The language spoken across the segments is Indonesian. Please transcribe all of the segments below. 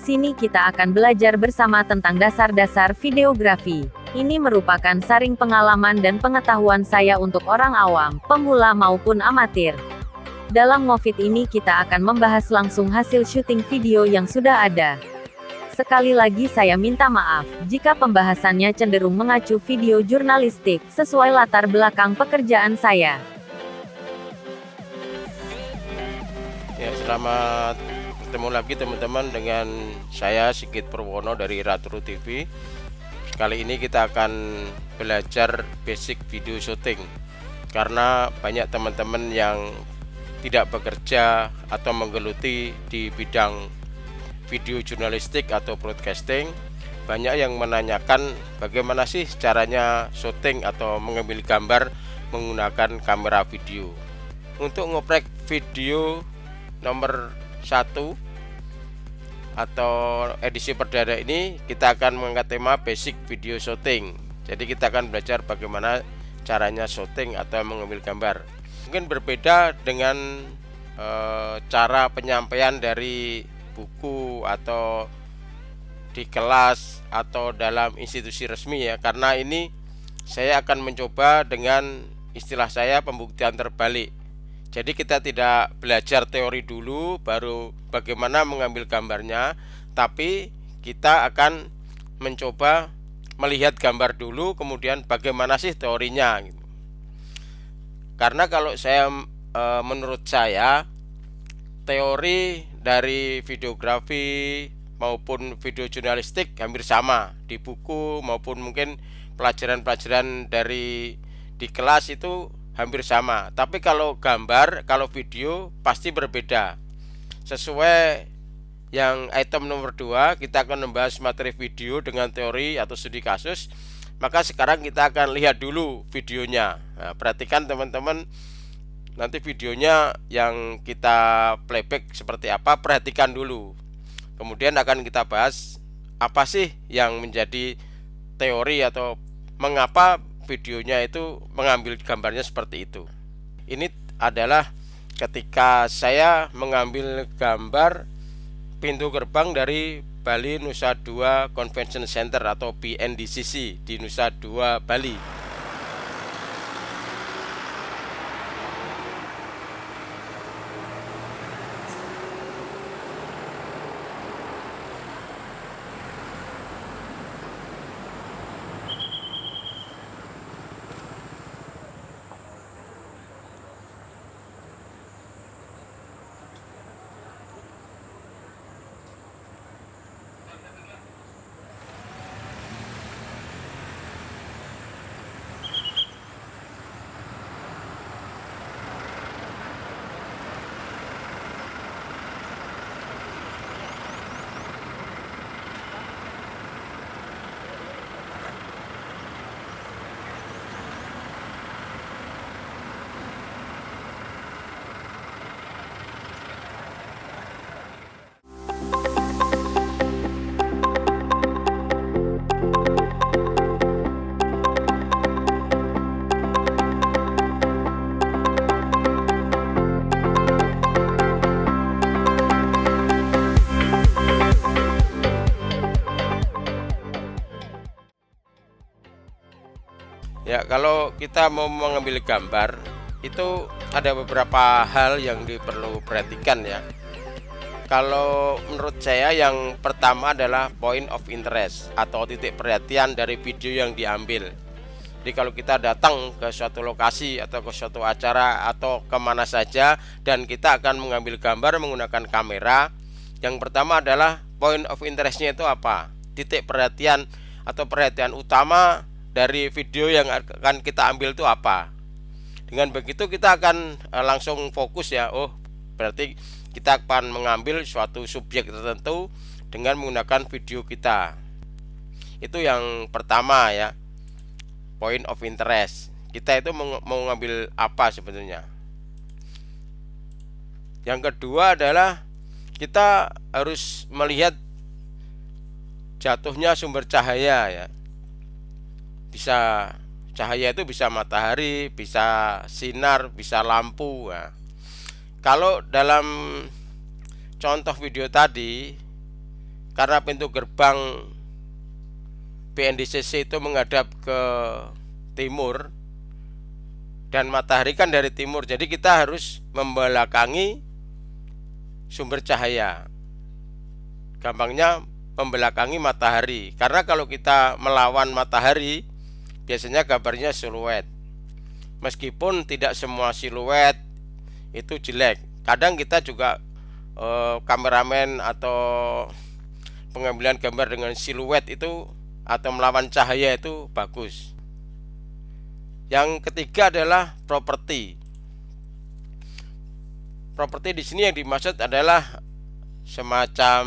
sini kita akan belajar bersama tentang dasar-dasar videografi. Ini merupakan saring pengalaman dan pengetahuan saya untuk orang awam, pemula maupun amatir. Dalam Ngofit ini kita akan membahas langsung hasil syuting video yang sudah ada. Sekali lagi saya minta maaf, jika pembahasannya cenderung mengacu video jurnalistik, sesuai latar belakang pekerjaan saya. Ya, selamat bertemu lagi teman-teman dengan saya Sigit Purwono dari Raturu TV. Kali ini kita akan belajar basic video shooting, karena banyak teman-teman yang tidak bekerja atau menggeluti di bidang video jurnalistik atau broadcasting. Banyak yang menanyakan bagaimana sih caranya syuting atau mengambil gambar menggunakan kamera video. Untuk ngoprek video nomor 1 atau edisi perdana ini, kita akan mengangkat tema basic video shooting. Jadi kita akan belajar bagaimana caranya syuting atau mengambil gambar. Mungkin berbeda dengan cara penyampaian dari buku atau di kelas atau dalam institusi resmi ya, karena ini saya akan mencoba dengan istilah saya pembuktian terbalik. Jadi kita tidak belajar teori dulu baru bagaimana mengambil gambarnya, tapi kita akan mencoba melihat gambar dulu kemudian bagaimana sih teorinya gitu. Karena kalau saya menurut saya teori dari videografi maupun video jurnalistik hampir sama di buku, maupun mungkin pelajaran-pelajaran dari di kelas itu hampir sama. Tapi kalau gambar, kalau video pasti berbeda. Sesuai yang item nomor 2, kita akan membahas materi video dengan teori atau studi kasus. Maka sekarang kita akan lihat dulu videonya. Nah, perhatikan teman-teman, nanti videonya yang kita playback seperti apa, perhatikan dulu. Kemudian akan kita bahas apa sih yang menjadi teori atau mengapa videonya itu mengambil gambarnya seperti itu. Ini adalah ketika saya mengambil gambar pintu gerbang dari Bali Nusa Dua Convention Center atau BNDCC di Nusa Dua, Bali. Ya, kalau kita mau mengambil gambar itu ada beberapa hal yang perlu perhatikan ya. Kalau menurut saya yang pertama adalah point of interest atau titik perhatian dari video yang diambil. Jadi kalau kita datang ke suatu lokasi atau ke suatu acara atau kemana saja dan kita akan mengambil gambar menggunakan kamera, yang pertama adalah point of interestnya itu apa? Titik perhatian atau perhatian utama dari video yang akan kita ambil itu apa. Dengan begitu kita akan langsung fokus ya. Oh, berarti kita akan mengambil suatu subjek tertentu dengan menggunakan video kita. Itu yang pertama ya, point of interest. Kita itu mau mengambil apa sebetulnya. Yang kedua adalah kita harus melihat jatuhnya sumber cahaya ya. Bisa cahaya itu bisa matahari, bisa sinar, bisa lampu. Nah, kalau dalam contoh video tadi karena pintu gerbang BNDCC itu menghadap ke timur dan matahari kan dari timur, jadi kita harus membelakangi sumber cahaya. Gampangnya membelakangi matahari, karena kalau kita melawan matahari biasanya gambarnya siluet. Meskipun tidak semua siluet itu jelek, kadang kita juga kameramen atau pengambilan gambar dengan siluet itu atau melawan cahaya itu bagus. Yang ketiga adalah properti. Properti di sini yang dimaksud adalah semacam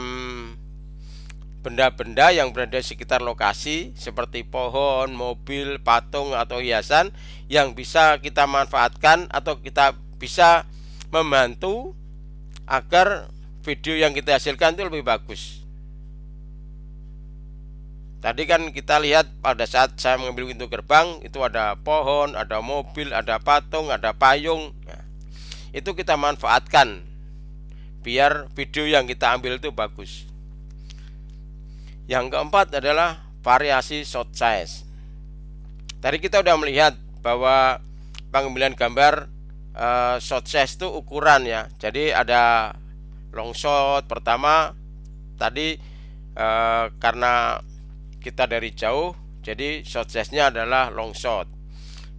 benda-benda yang berada di sekitar lokasi seperti pohon, mobil, patung atau hiasan yang bisa kita manfaatkan atau kita bisa membantu agar video yang kita hasilkan itu lebih bagus. Tadi kan kita lihat pada saat saya mengambil pintu gerbang itu ada pohon, ada mobil, ada patung, ada payung. Nah, itu kita manfaatkan biar video yang kita ambil itu bagus. Yang keempat adalah variasi shot size. Tadi kita sudah melihat bahwa pengambilan gambar shot size itu ukuran ya. Jadi ada long shot pertama tadi karena kita dari jauh, jadi shot size-nya adalah long shot.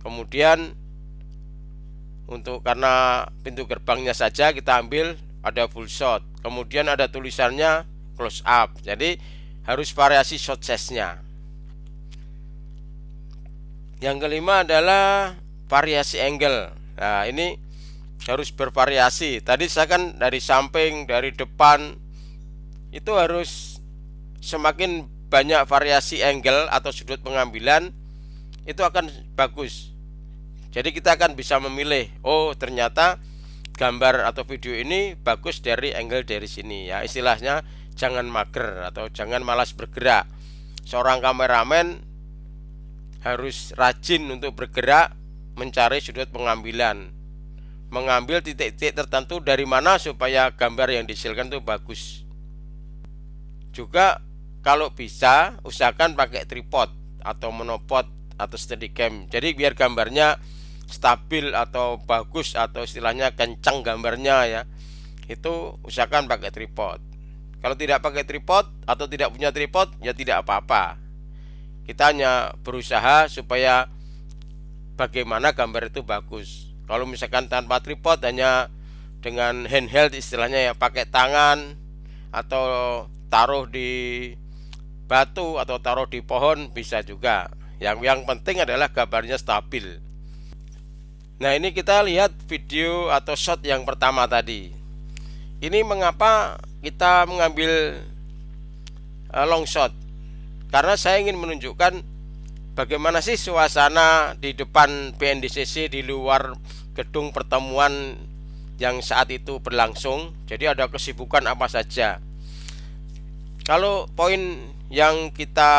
Kemudian untuk karena pintu gerbangnya saja kita ambil ada full shot. Kemudian ada tulisannya close up. Jadi harus variasi shot size-nya. Yang kelima adalah variasi angle. Nah, ini harus bervariasi. Tadi saya kan dari samping, dari depan, itu harus semakin banyak variasi angle atau sudut pengambilan, itu akan bagus. Jadi kita akan bisa memilih, oh ternyata gambar atau video ini bagus dari angle dari sini ya. Istilahnya jangan mager atau jangan malas bergerak. Seorang kameramen harus rajin untuk bergerak mencari sudut pengambilan, mengambil titik-titik tertentu dari mana supaya gambar yang dihasilkan itu bagus. Juga kalau bisa usahakan pakai tripod atau monopod atau steadicam. Jadi biar gambarnya stabil atau bagus atau istilahnya kencang gambarnya ya. Itu usahakan pakai tripod. Kalau tidak pakai tripod atau tidak punya tripod ya tidak apa-apa. Kita hanya berusaha supaya bagaimana gambar itu bagus. Kalau misalkan tanpa tripod hanya dengan handheld istilahnya ya, pakai tangan atau taruh di batu atau taruh di pohon bisa juga. Yang penting adalah gambarnya stabil. Nah, ini kita lihat video atau shot yang pertama tadi. Ini mengapa kita mengambil long shot? Karena saya ingin menunjukkan bagaimana sih suasana di depan BNDCC, di luar gedung pertemuan yang saat itu berlangsung. Jadi ada kesibukan apa saja. Kalau poin yang kita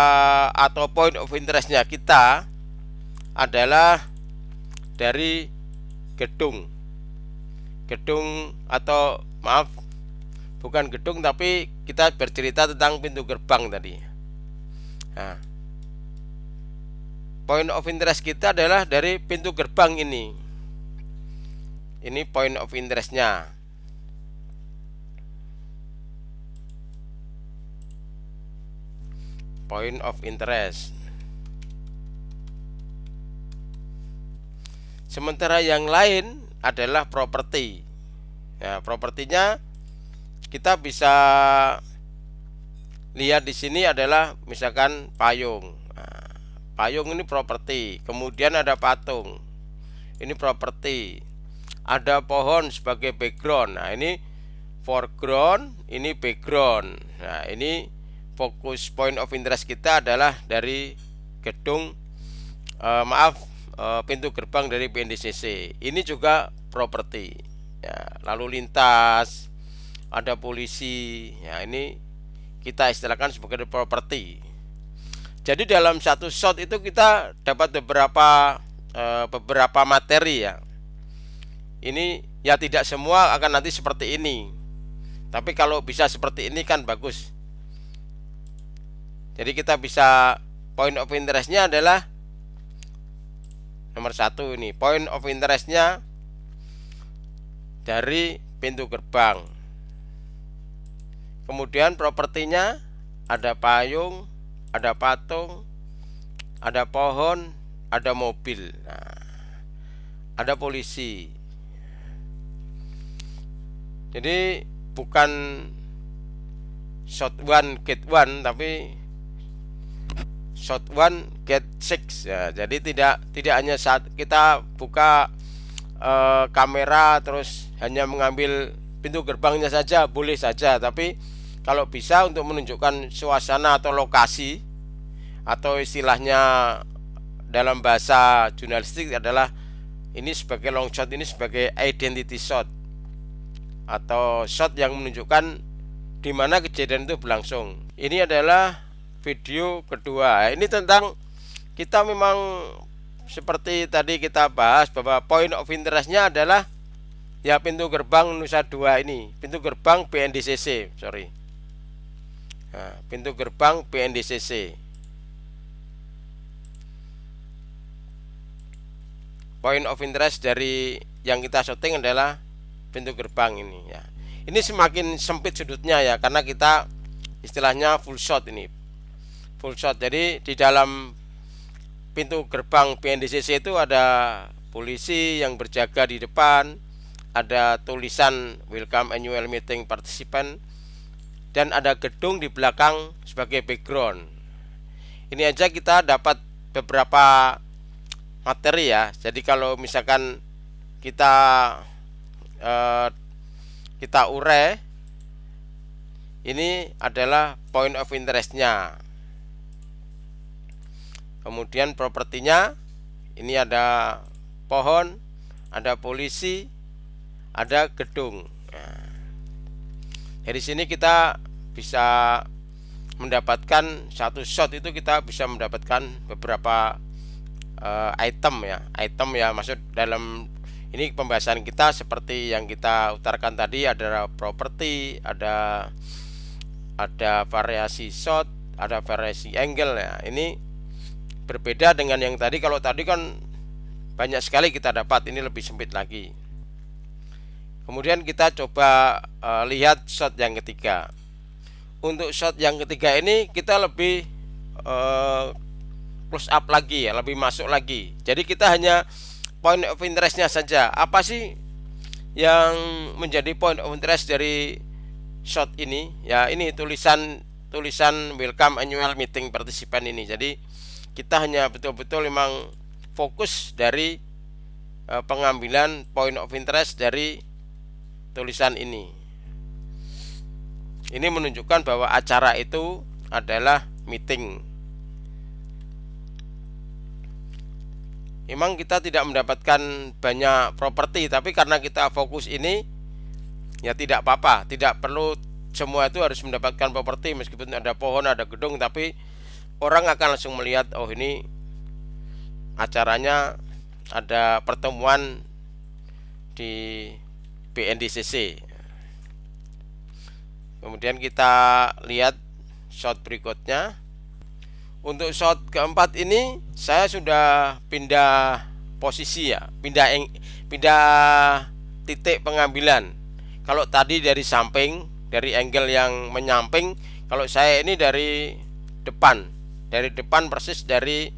atau point of interestnya kita adalah dari gedung atau maaf, bukan gedung tapi kita bercerita tentang pintu gerbang tadi. Nah, point of interest kita adalah dari pintu gerbang ini. Ini point of interestnya. Point of interest. Sementara yang lain adalah properti. Ya, propertinya kita bisa lihat di sini adalah misalkan payung. Nah, payung ini properti. Kemudian ada patung. Ini properti. Ada pohon sebagai background. Nah, ini foreground, ini background. Nah, ini fokus point of interest kita adalah dari gedung pintu gerbang dari BNDCC. Ini juga properti ya, lalu lintas, ada polisi ya, ini kita istilahkan sebagai properti. Jadi dalam satu shot itu kita dapat beberapa materi ya. Ini ya tidak semua akan nanti seperti ini, tapi kalau bisa seperti ini kan bagus. Jadi kita bisa point of interestnya adalah nomor 1 ini. Point of interestnya dari pintu gerbang. Kemudian propertinya ada payung, ada patung, ada pohon, ada mobil. Nah, ada polisi. Jadi bukan shot one gate one, tapi shot one gate six ya. Jadi tidak hanya saat kita buka kamera terus hanya mengambil pintu gerbangnya saja, boleh saja, tapi kalau bisa untuk menunjukkan suasana atau lokasi, atau istilahnya dalam bahasa jurnalistik adalah ini sebagai long shot, ini sebagai identity shot atau shot yang menunjukkan di mana kejadian itu berlangsung. Ini adalah video kedua. Ini tentang kita memang seperti tadi kita bahas bahwa point of interestnya adalah ya pintu gerbang Nusa Dua ini, pintu gerbang PNDCC, sorry. Nah, pintu gerbang PNDCC. Point of interest dari yang kita syuting adalah pintu gerbang ini ya. Ini semakin sempit sudutnya ya, karena kita istilahnya full shot ini. Full shot. Jadi di dalam pintu gerbang PNDCC itu ada polisi yang berjaga di depan, ada tulisan Welcome Annual Meeting Participant, dan ada gedung di belakang sebagai background. Ini aja kita dapat beberapa materi ya. Jadi kalau misalkan kita urai, ini adalah point of interestnya. Kemudian propertinya, ini ada pohon, ada polisi, ada gedung. Nah, dari sini kita bisa mendapatkan satu shot itu, kita bisa mendapatkan beberapa item ya, maksud dalam ini pembahasan kita seperti yang kita utarakan tadi, ada properti, ada variasi shot, ada variasi angle ya. Ini berbeda dengan yang tadi. Kalau tadi kan banyak sekali kita dapat, ini lebih sempit lagi. Kemudian kita coba lihat shot yang ketiga. Untuk shot yang ketiga ini kita lebih close up lagi ya, lebih masuk lagi. Jadi kita hanya point of interestnya saja. Apa sih yang menjadi point of interest dari shot ini? Ya, ini tulisan Welcome Annual Meeting Participant ini. Jadi kita hanya betul-betul memang fokus dari pengambilan point of interest dari tulisan ini. Ini menunjukkan bahwa acara itu adalah meeting. Memang kita tidak mendapatkan banyak properti, tapi karena kita fokus ini ya tidak apa-apa, tidak perlu semua itu harus mendapatkan properti. Meskipun ada pohon, ada gedung, tapi orang akan langsung melihat, oh ini acaranya ada pertemuan di PNDCC. Kemudian kita lihat shot berikutnya. Untuk shot keempat ini saya sudah pindah posisi ya, pindah titik pengambilan. Kalau tadi dari samping, dari angle yang menyamping, kalau saya ini dari depan persis dari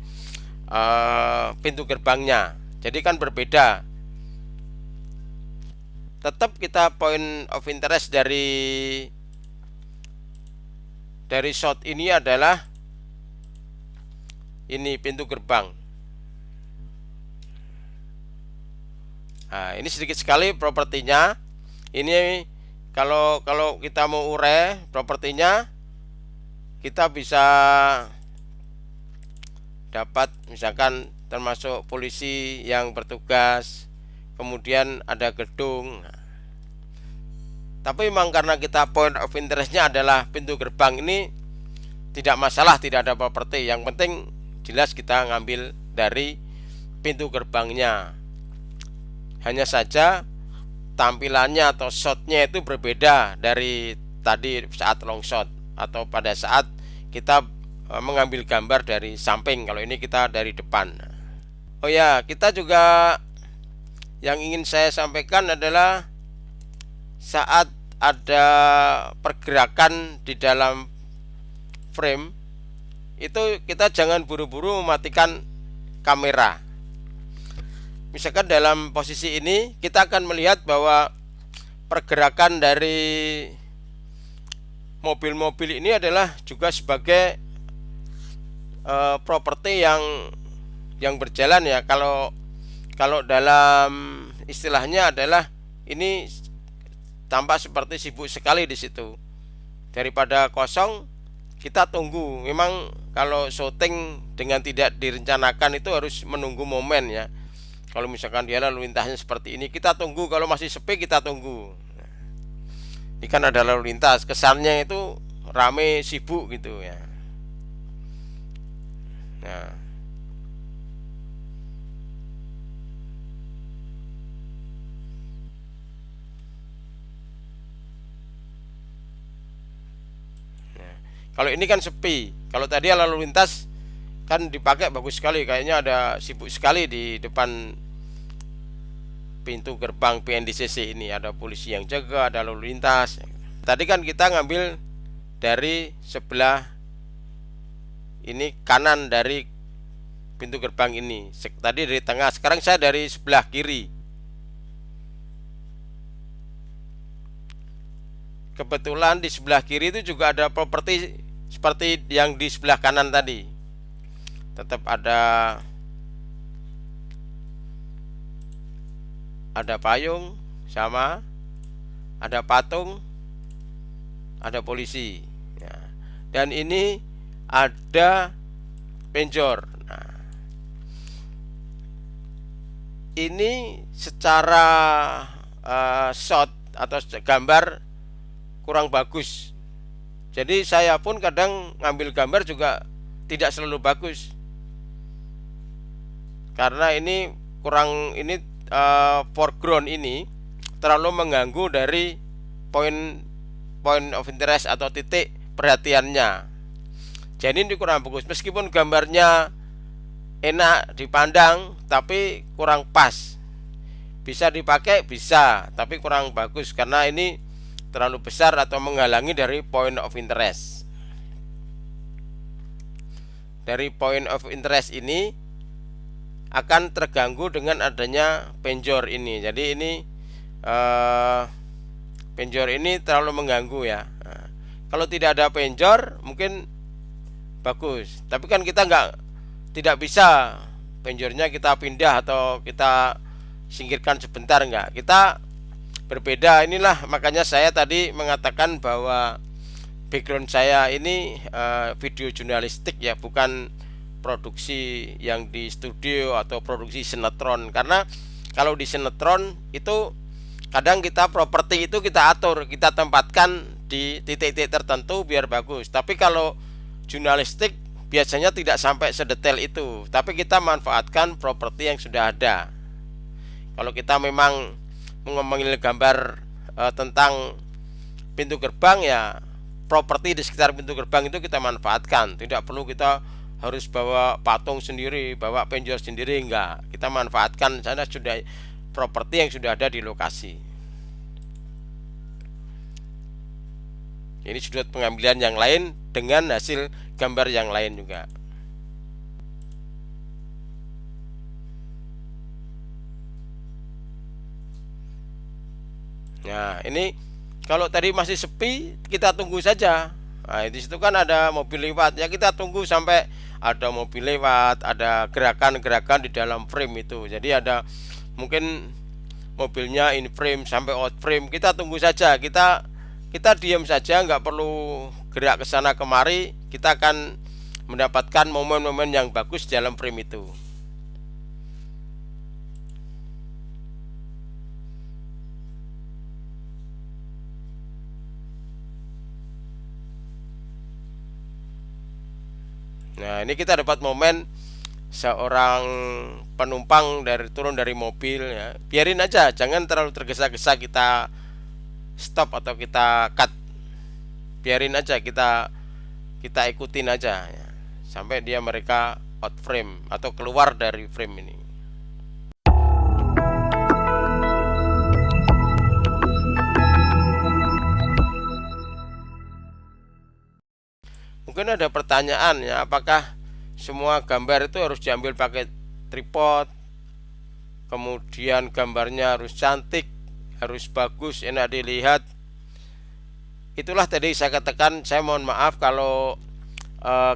pintu gerbangnya. Jadi kan berbeda. Tetap kita point of interest dari shot ini adalah ini pintu gerbang. Nah, ini sedikit sekali propertinya. Ini kalau kita mau urai propertinya, kita bisa dapat misalkan termasuk polisi yang bertugas, kemudian ada gedung. Tapi memang karena kita point of interestnya adalah pintu gerbang ini, tidak masalah, tidak ada properti. Yang penting jelas kita ngambil dari pintu gerbangnya. Hanya saja tampilannya atau shotnya itu berbeda dari tadi saat long shot, atau pada saat kita mengambil gambar dari samping, kalau ini kita dari depan. Oh ya, kita juga yang ingin saya sampaikan adalah saat ada pergerakan di dalam frame itu kita jangan buru-buru mematikan kamera. Misalkan dalam posisi ini kita akan melihat bahwa pergerakan dari mobil-mobil ini adalah juga sebagai properti yang berjalan ya. Kalau dalam istilahnya adalah ini tampak seperti sibuk sekali di situ. Daripada kosong, kita tunggu. Memang kalau syuting dengan tidak direncanakan itu harus menunggu momen ya. Kalau misalkan dia lalu lintasnya seperti ini, kita tunggu. Kalau masih sepi, kita tunggu. Ini kan ada lalu lintas, kesannya itu rame, sibuk gitu ya. Nah, kalau ini kan sepi. Kalau tadi lalu lintas kan dipakai bagus sekali, kayaknya ada sibuk sekali di depan pintu gerbang PNDCC ini. Ada polisi yang jaga, ada lalu lintas. Tadi kan kita ngambil dari sebelah ini kanan dari pintu gerbang ini. Tadi dari tengah, sekarang saya dari sebelah kiri. Kebetulan di sebelah kiri itu juga ada properti seperti yang di sebelah kanan tadi. Tetap ada payung, sama ada patung, ada polisi ya. Dan ini ada penjor. Nah, ini secara shot atau gambar kurang bagus. Jadi saya pun kadang ngambil gambar juga tidak selalu bagus, karena ini kurang, ini foreground ini terlalu mengganggu dari point of interest atau titik perhatiannya. Jadi ini kurang bagus. Meskipun gambarnya enak dipandang, tapi kurang pas. Bisa dipakai, bisa, tapi kurang bagus karena ini terlalu besar atau menghalangi dari point of interest. Dari point of interest ini akan terganggu dengan adanya penjor ini. Jadi ini penjor ini terlalu mengganggu ya. Nah, kalau tidak ada penjor mungkin bagus, tapi kan kita tidak bisa penjornya kita pindah atau kita singkirkan sebentar, enggak. Kita berbeda. Inilah makanya saya tadi mengatakan bahwa background saya ini video jurnalistik ya, bukan produksi yang di studio atau produksi sinetron. Karena kalau di sinetron itu kadang kita properti itu kita atur, kita tempatkan di titik-titik tertentu biar bagus. Tapi kalau jurnalistik biasanya tidak sampai sedetail itu, tapi kita manfaatkan properti yang sudah ada. Kalau kita memang mengambil gambar tentang pintu gerbang ya, properti di sekitar pintu gerbang itu kita manfaatkan. Tidak perlu kita harus bawa patung sendiri, bawa penjor sendiri, enggak. Kita manfaatkan sana sudah properti yang sudah ada di lokasi. Ini sudut pengambilan yang lain dengan hasil gambar yang lain juga. Nah, ini kalau tadi masih sepi, kita tunggu saja. Nah, di situ kan ada mobil lewat, ya kita tunggu sampai ada mobil lewat, ada gerakan-gerakan di dalam frame itu. Jadi ada mungkin mobilnya in frame sampai out frame, kita tunggu saja. Kita diam saja, nggak perlu gerak ke sana kemari. Kita akan mendapatkan momen-momen yang bagus dalam frame itu. Nah, ini kita dapat momen seorang penumpang turun dari mobil ya. Biarin aja, jangan terlalu tergesa-gesa kita stop atau kita cut. Biarin aja, kita ikutin aja ya. sampai mereka out frame atau keluar dari frame ini. Mungkin ada pertanyaan ya, apakah semua gambar itu harus diambil pakai tripod, kemudian gambarnya harus cantik, harus bagus, enak dilihat. Itulah tadi saya katakan, saya mohon maaf kalau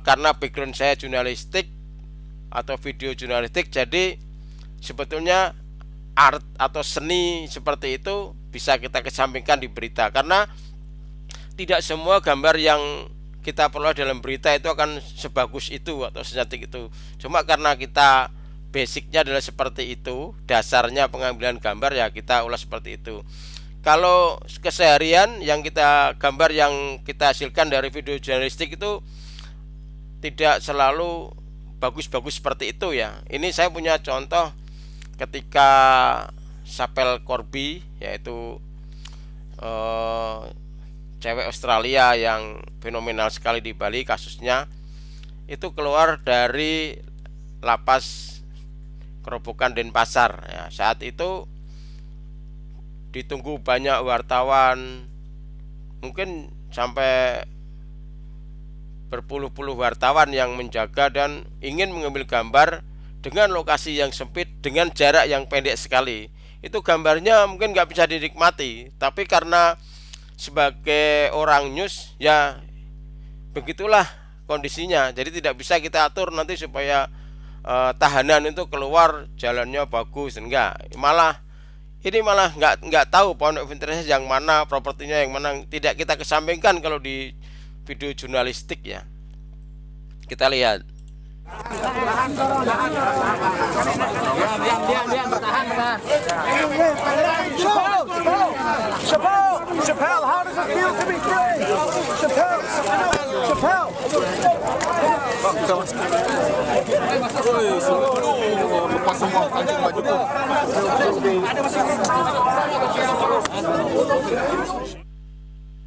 karena background saya jurnalistik atau video jurnalistik, jadi sebetulnya art atau seni seperti itu bisa kita kesampingkan di berita, karena tidak semua gambar yang kita peroleh dalam berita itu akan sebagus itu atau secantik itu. Cuma karena kita basicnya adalah seperti itu, dasarnya pengambilan gambar ya kita ulas seperti itu. Kalau keseharian yang kita gambar yang kita hasilkan dari video jurnalistik itu tidak selalu bagus-bagus seperti itu ya. Ini saya punya contoh ketika Sapel Corby, yaitu cewek Australia yang fenomenal sekali di Bali kasusnya, itu keluar dari lapas Kerobokan Denpasar ya. Saat itu ditunggu banyak wartawan, mungkin sampai berpuluh-puluh wartawan yang menjaga dan ingin mengambil gambar dengan lokasi yang sempit, dengan jarak yang pendek sekali. Itu gambarnya mungkin nggak bisa dinikmati, tapi karena sebagai orang news ya begitulah kondisinya, jadi tidak bisa kita atur nanti supaya tahanan itu keluar jalannya bagus, enggak, malah nggak tahu point of interest yang mana, propertinya yang mana, tidak kita kesampingkan kalau di video jurnalistik ya. Kita lihat. Chappelle, how does it feel to be free? Chappelle.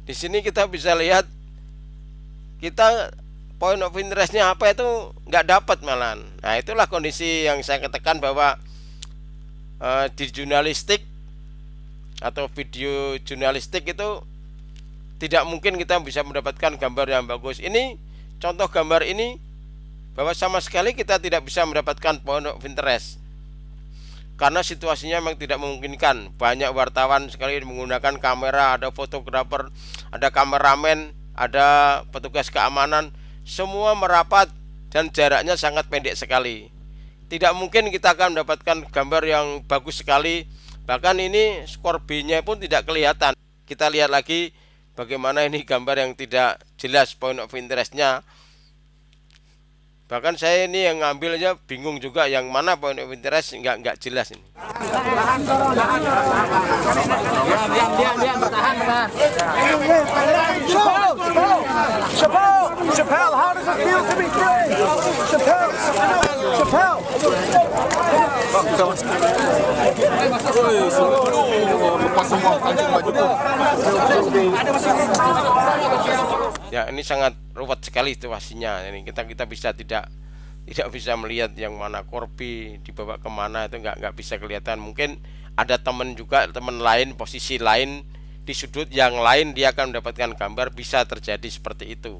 Di sini kita bisa lihat, kita point of interestnya apa itu nggak dapat malahan. Nah, itulah kondisi yang saya katakan bahwa di jurnalistik atau video jurnalistik itu tidak mungkin kita bisa mendapatkan gambar yang bagus. Ini contoh gambar ini bahwa sama sekali kita tidak bisa mendapatkan point of interest karena situasinya memang tidak memungkinkan. Banyak wartawan sekali menggunakan kamera, ada fotografer, ada kameramen, ada petugas keamanan, semua merapat dan jaraknya sangat pendek sekali. Tidak mungkin kita akan mendapatkan gambar yang bagus sekali. Bahkan ini skor B-nya pun tidak kelihatan. Kita lihat lagi bagaimana ini gambar yang tidak jelas point of interest-nya. Bahkan saya ini yang ngambilnya bingung juga yang mana point of interest, nggak jelas ini. Chappelle, how does it feel to be free? Chappelle. Ya, ini sangat ruwet sekali situasinya. Ini kita bisa tidak bisa melihat yang mana Corby dibawa kemana, itu nggak bisa kelihatan. Mungkin ada teman lain, posisi lain di sudut yang lain, dia akan mendapatkan gambar, bisa terjadi seperti itu.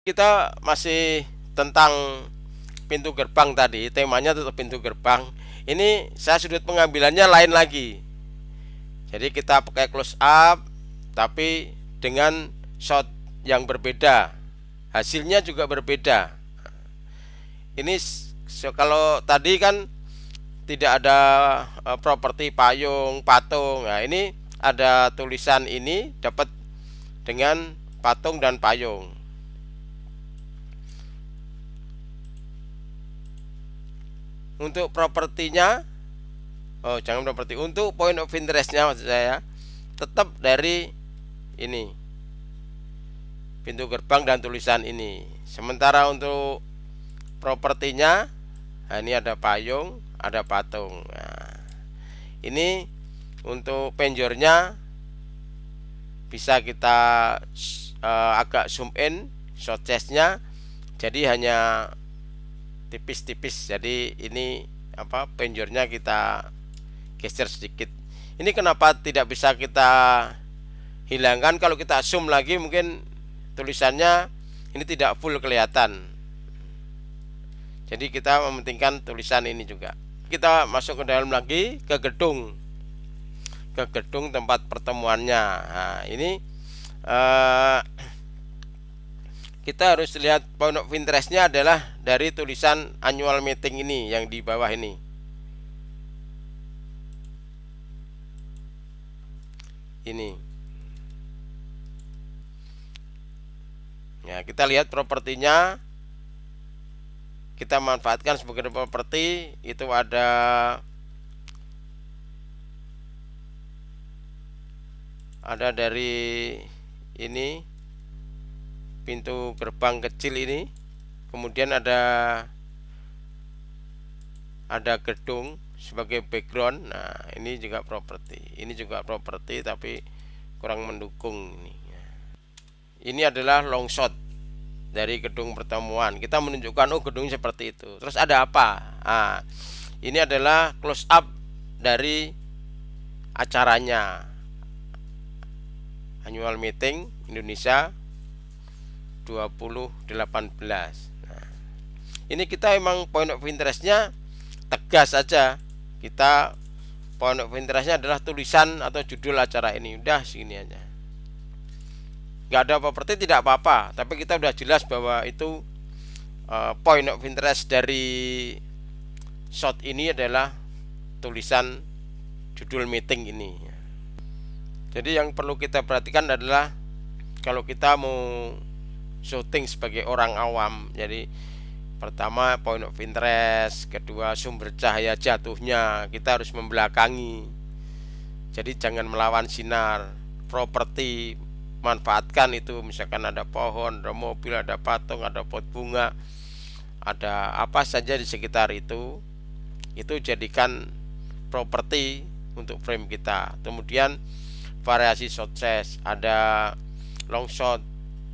Kita masih tentang pintu gerbang tadi, temanya tetap pintu gerbang. Ini saya sudut pengambilannya lain lagi. Jadi kita pakai close up tapi dengan shot yang berbeda. Hasilnya juga berbeda. Ini kalau tadi kan tidak ada properti payung, patung. Nah, ini ada tulisan ini dapat dengan patung dan payung. Untuk propertinya, jangan properti, untuk point of interestnya maksud saya tetap dari ini pintu gerbang dan tulisan ini. Sementara untuk propertinya, nah ini ada payung, ada patung. Nah, ini Untuk penjornya bisa kita agak zoom in short chestnya, jadi hanya tipis-tipis. Jadi ini penjornya kita geser sedikit. Ini kenapa tidak bisa kita hilangkan? Kalau kita zoom lagi mungkin tulisannya ini tidak full kelihatan. Jadi kita mementingkan tulisan ini juga. Kita masuk ke dalam lagi, ke gedung tempat pertemuannya. Nah, ini kita harus lihat point of interestnya adalah dari tulisan annual meeting ini yang di bawah ini. Ini. Ya, kita lihat propertinya. Kita manfaatkan sebagai properti, itu ada dari ini pintu gerbang kecil ini, kemudian ada gedung sebagai background. Nah, ini juga properti, tapi kurang mendukung ini. Ini adalah long shot dari gedung pertemuan. Kita menunjukkan gedung seperti itu. Terus ada apa? Nah, ini adalah close up dari acaranya. Annual Meeting Indonesia 2018. Nah, ini kita emang point of interestnya tegas aja. Kita point of interestnya adalah tulisan atau judul acara ini. Udah segini aja. Nggak ada properti tidak apa-apa, tapi kita udah jelas bahwa itu point of interest dari shot ini adalah tulisan judul meeting ini. Jadi yang perlu kita perhatikan adalah kalau kita mau syuting sebagai orang awam, jadi pertama point of interest, kedua sumber cahaya jatuhnya kita harus membelakangi, jadi jangan melawan sinar. Properti manfaatkan itu, misalkan ada pohon, ada mobil, ada patung, ada pot bunga, ada apa saja di sekitar itu jadikan properti untuk frame kita. Kemudian variasi shot size, ada long shot,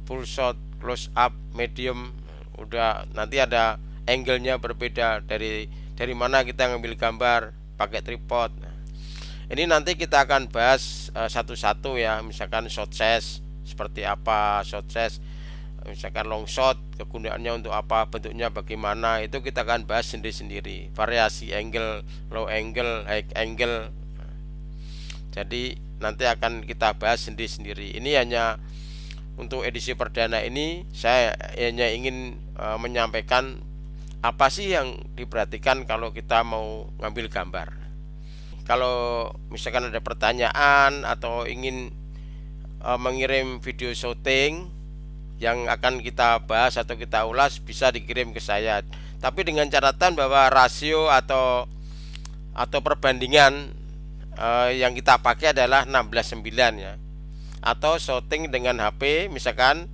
full shot, close up, medium. Udah nanti ada angle-nya berbeda dari mana kita ngambil gambar pakai tripod. Ini nanti kita akan bahas satu-satu ya. Misalkan shot size seperti apa, shot size misalkan long shot kegunaannya untuk apa, bentuknya bagaimana, itu kita akan bahas sendiri-sendiri. Variasi angle, low angle, high angle. Jadi nanti akan kita bahas sendiri-sendiri. Ini hanya untuk edisi perdana ini saya hanya ingin menyampaikan apa sih yang diperhatikan kalau kita mau ngambil gambar. Kalau misalkan ada pertanyaan atau ingin mengirim video syuting yang akan kita bahas atau kita ulas, bisa dikirim ke saya. Tapi dengan catatan bahwa rasio atau perbandingan yang kita pakai adalah 16:9 ya. Atau syuting dengan HP, misalkan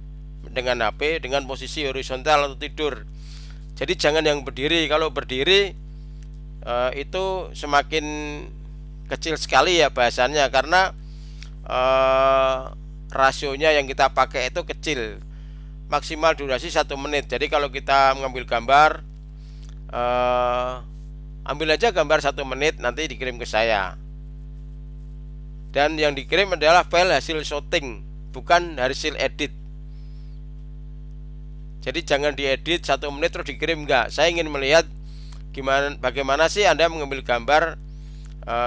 dengan HP dengan posisi horizontal atau tidur. Jadi jangan yang berdiri. Kalau berdiri itu semakin kecil sekali ya bahasannya, karena rasionya yang kita pakai itu kecil. Maksimal durasi 1 menit. Jadi kalau kita mengambil gambar, ambil aja gambar 1 menit, nanti dikirim ke saya. Dan yang dikirim adalah file hasil shooting, bukan hasil edit. Jadi jangan diedit 1 menit terus dikirim, enggak. Saya ingin melihat bagaimana sih Anda mengambil gambar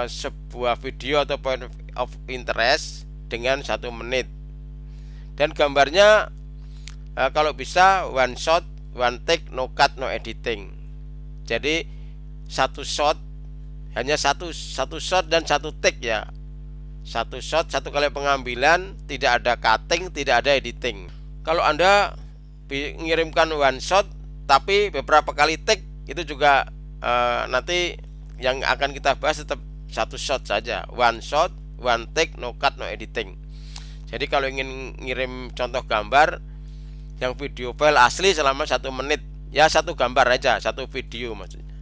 sebuah video atau point of interest dengan 1 menit. Dan gambarnya kalau bisa one shot, one take, no cut, no editing. Jadi satu shot, hanya satu shot dan 1 take ya. 1 shot, 1 kali pengambilan, tidak ada cutting, tidak ada editing. Kalau Anda mengirimkan one shot tapi beberapa kali take, itu juga nanti yang akan kita bahas tetap 1 shot saja. One shot, one take, no cut, no editing. Jadi kalau ingin ngirim contoh gambar yang video file asli selama 1 menit, ya 1 gambar aja, 1 video maksudnya.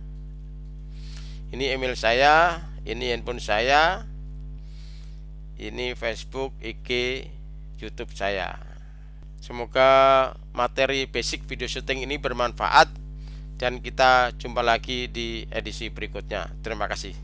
Ini email saya, ini handphone saya. Ini Facebook, IG, YouTube saya. Semoga materi basic video syuting ini bermanfaat dan kita jumpa lagi di edisi berikutnya. Terima kasih.